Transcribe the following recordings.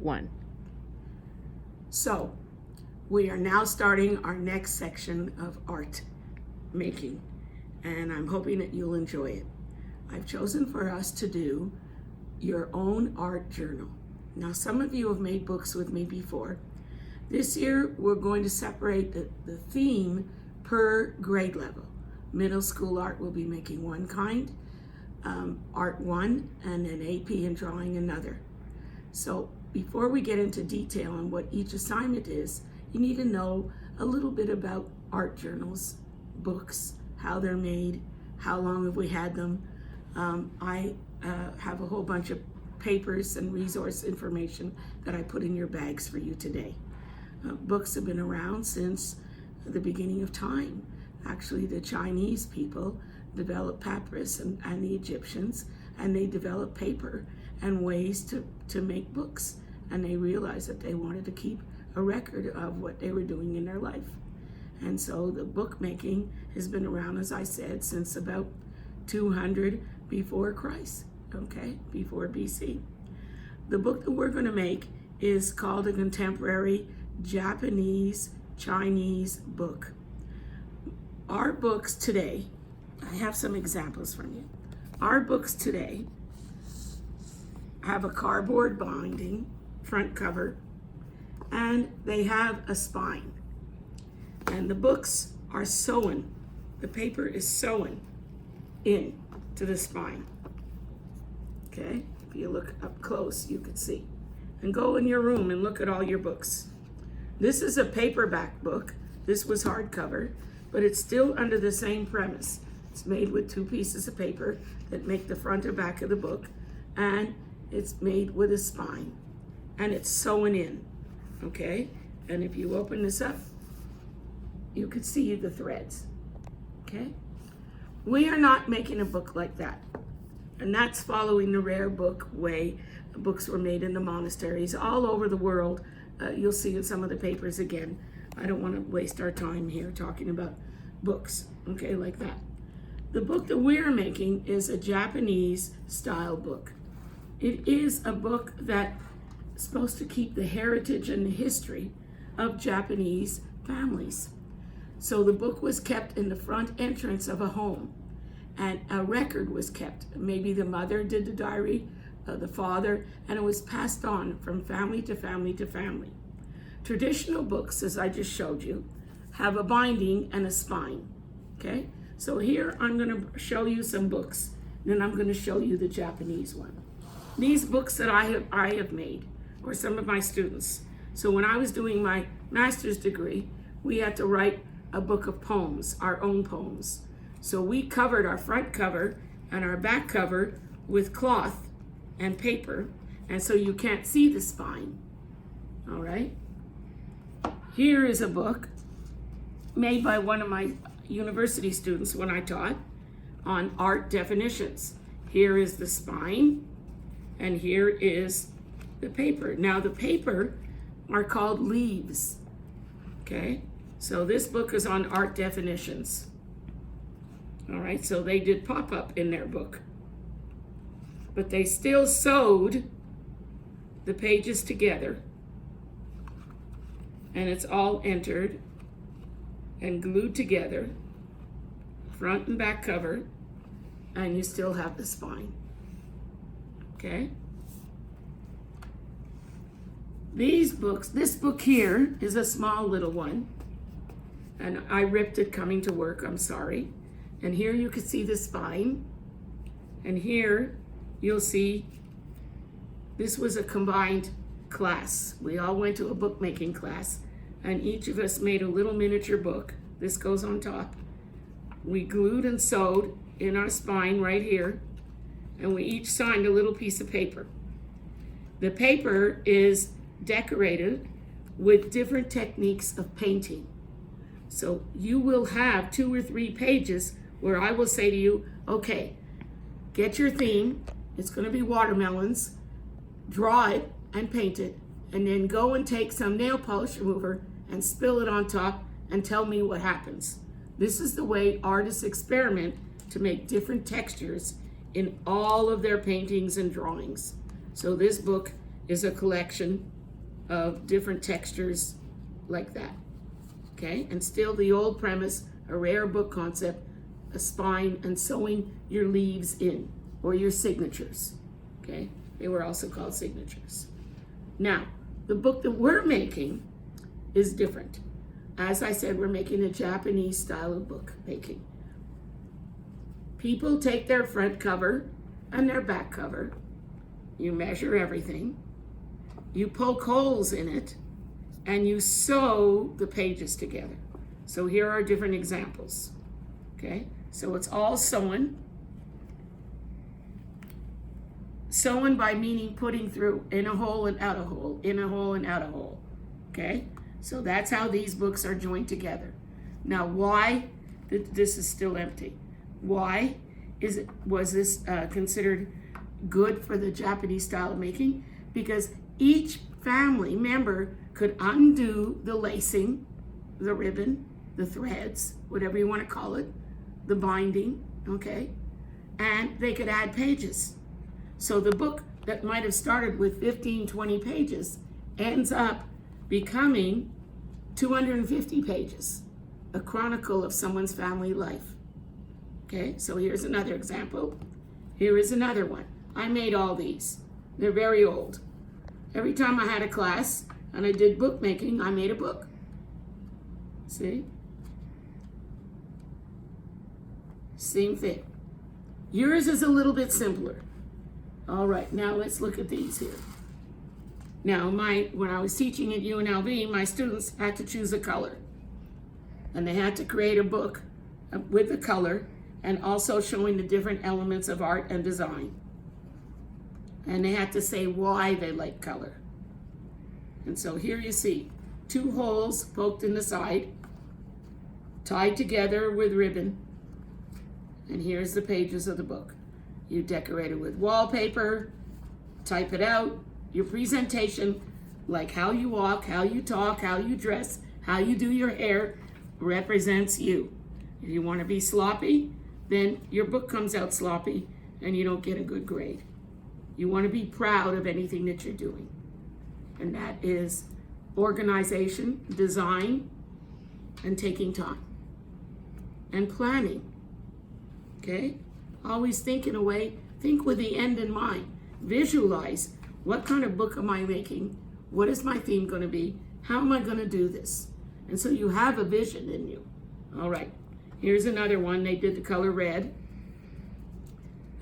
1. So, we are now starting our next section of art making, and I'm hoping that you'll enjoy it. I've chosen for us to do your own art journal. Now, some of you have made books with me before. This year, we're going to separate the theme per grade level. Middle school art will be making one kind, art one, and then AP and drawing another. So before we get into detail on what each assignment is, you need to know a little bit about art journals, books, how they're made, how long have we had them. I have a whole bunch of papers and resource information that I put in your bags for you today. Books have been around since the beginning of time. Actually, the Chinese people developed papyrus and the Egyptians, and they developed paper and ways to make books. And they realized that they wanted to keep a record of what they were doing in their life. And so the bookmaking has been around, as I said, since about 200 before Christ, okay, before BC. The book that we're going to make is called a contemporary Japanese Chinese book. Our books today, I have some examples from you. Our books today have a cardboard binding, front cover, and they have a spine. And the books are sewn. The paper is sewn in to the spine. Okay, if you look up close, you can see. And go in your room and look at all your books. This is a paperback book. This was hardcover, but it's still under the same premise. It's made with two pieces of paper that make the front and back of the book, and it's made with a spine, and it's sewn in, okay? And if you open this up, you can see the threads, okay? We are not making a book like that, and that's following the rare book way. Books were made in the monasteries all over the world. You'll see in some of the papers again. I don't want to waste our time here talking about books, okay, like that. The book that we're making is a Japanese style book. It is a book that's supposed to keep the heritage and the history of Japanese families. So the book was kept in the front entrance of a home, and a record was kept. Maybe the mother did the diary, the father, and it was passed on from family to family to family. Traditional books, as I just showed you, have a binding and a spine, okay? So here I'm going to show you some books, then I'm going to show you the Japanese one. These books that I have made, or some of my students. So when I was doing my master's degree, we had to write a book of poems, our own poems. So we covered our front cover and our back cover with cloth and paper, and so you can't see the spine, all right? Here is a book made by one of my university students when I taught on art definitions. Here is the spine, and here is the paper. Now the paper are called leaves, okay? So this book is on art definitions. All right, so they did pop up in their book, but they still sewed the pages together, and it's all entered and glued together, front and back cover, and you still have the spine, okay? These books, this book here is a small little one, and I ripped it coming to work, I'm sorry. And here you can see the spine, and here you'll see this was a combined class. We all went to a bookmaking class, and each of us made a little miniature book. This goes on top. We glued and sewed in our spine right here, and we each signed a little piece of paper. The paper is decorated with different techniques of painting. So you will have 2 or 3 pages where I will say to you, okay, get your theme. It's going to be watermelons. Draw it and paint it, and then go and take some nail polish remover and spill it on top and tell me what happens. This is the way artists experiment to make different textures in all of their paintings and drawings. So this book is a collection of different textures like that. Okay, and still the old premise, a rare book concept, a spine, and sewing your leaves in, or your signatures. Okay, they were also called signatures. Now, the book that we're making is different. As I said, we're making a Japanese style of book making. People take their front cover and their back cover. You measure everything. You poke holes in it, and you sew the pages together. So here are different examples. Okay, so it's all sewn. Sewn by meaning putting through in a hole and out a hole, in a hole and out a hole. Okay, so that's how these books are joined together. Now, why this is still empty? Why was this considered good for the Japanese style of making? Because each family member could undo the lacing, the ribbon, the threads, whatever you want to call it, the binding, okay? And they could add pages. So the book that might have started with 15, 20 pages ends up becoming 250 pages, a chronicle of someone's family life. Okay, so here's another example. Here is another one. I made all these. They're very old. Every time I had a class and I did bookmaking, I made a book. See? Same thing. Yours is a little bit simpler. All right, now let's look at these here. Now, when I was teaching at UNLV, my students had to choose a color. And they had to create a book with the color and also showing the different elements of art and design. And they had to say why they like color. And so here you see 2 holes poked in the side, tied together with ribbon. And here's the pages of the book. You decorate it with wallpaper, type it out. Your presentation, like how you walk, how you talk, how you dress, how you do your hair, represents you. If you want to be sloppy, then your book comes out sloppy and you don't get a good grade. You want to be proud of anything that you're doing. And that is organization, design, and taking time. And planning. Okay? Always think in a way, think with the end in mind. Visualize, what kind of book am I making? What is my theme going to be? How am I going to do this? And so you have a vision in you. All right, here's another one. They did the color red.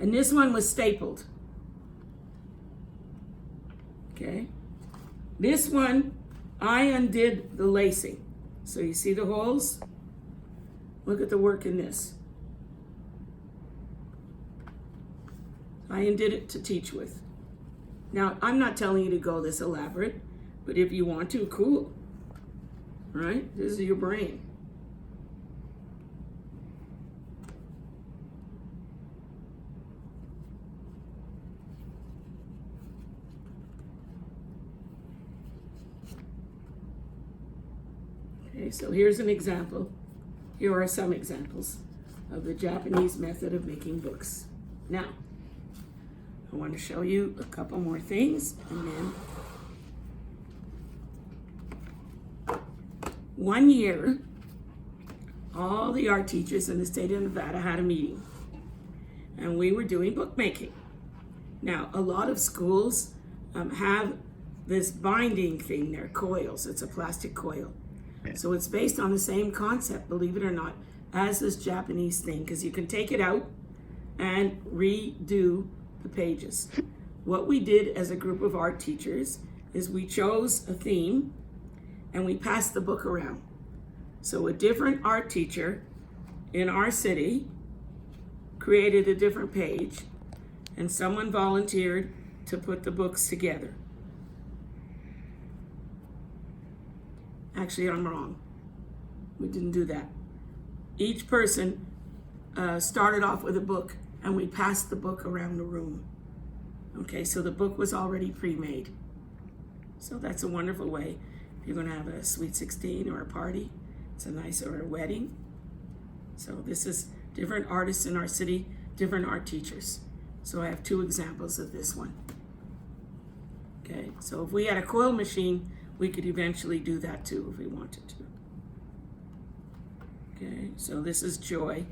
And this one was stapled. Okay. This one, I undid the lacing. So you see the holes? Look at the work in this. I undid it to teach with. Now, I'm not telling you to go this elaborate, but if you want to, cool. Right? This is your brain. Okay, so here's an example. Here are some examples of the Japanese method of making books. Now, I want to show you a couple more things, and then one year, all the art teachers in the state of Nevada had a meeting, and we were doing bookmaking. Now, a lot of schools have this binding thing, they're coils, it's a plastic coil. So it's based on the same concept, believe it or not, as this Japanese thing, because you can take it out and redo the pages. What we did as a group of art teachers is we chose a theme and we passed the book around. So a different art teacher in our city created a different page and someone volunteered to put the books together. Actually, I'm wrong. We didn't do that. Each person started off with a book and we passed the book around the room. Okay, so the book was already pre-made. So that's a wonderful way. If you're gonna have a sweet 16 or a party, it's a nice, or a wedding. So this is different artists in our city, different art teachers. So I have 2 examples of this one. Okay, so if we had a coil machine, we could eventually do that too if we wanted to. Okay, so this is joy.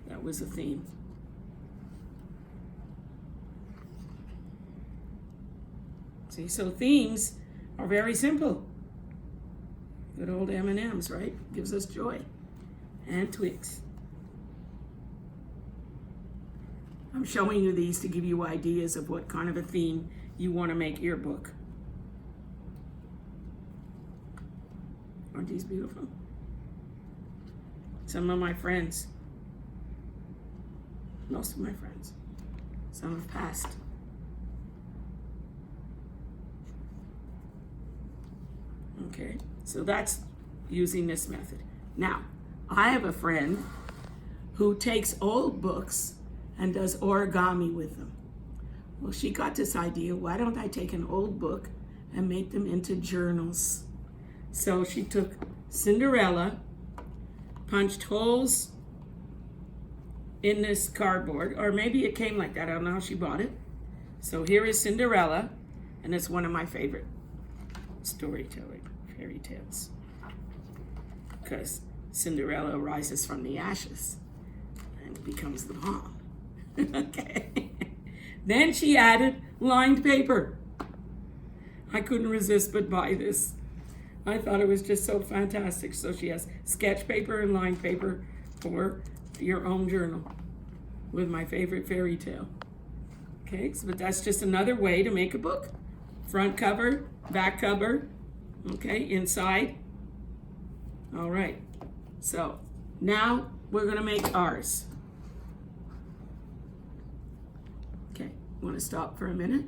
That was a theme. See, so themes are very simple. Good old M&Ms, right? Gives us joy. And Twix. I'm showing you these to give you ideas of what kind of a theme you want to make your book. Aren't these beautiful? Some of my friends, most of my friends, some have passed. Okay, so that's using this method. Now, I have a friend who takes old books and does origami with them. Well, she got this idea, why don't I take an old book and make them into journals? So she took Cinderella, punched holes in this cardboard, or maybe it came like that, I don't know how she bought it. So here is Cinderella, and it's one of my favorite storytelling fairy tales, because Cinderella rises from the ashes and becomes the mom. Okay. Then she added lined paper. I couldn't resist but buy this. I thought it was just so fantastic. So she has sketch paper and lined paper for your own journal with my favorite fairy tale. Okay, so but that's just another way to make a book. Front cover, back cover, okay, inside. All right, so now we're gonna make ours. Okay, want to stop for a minute?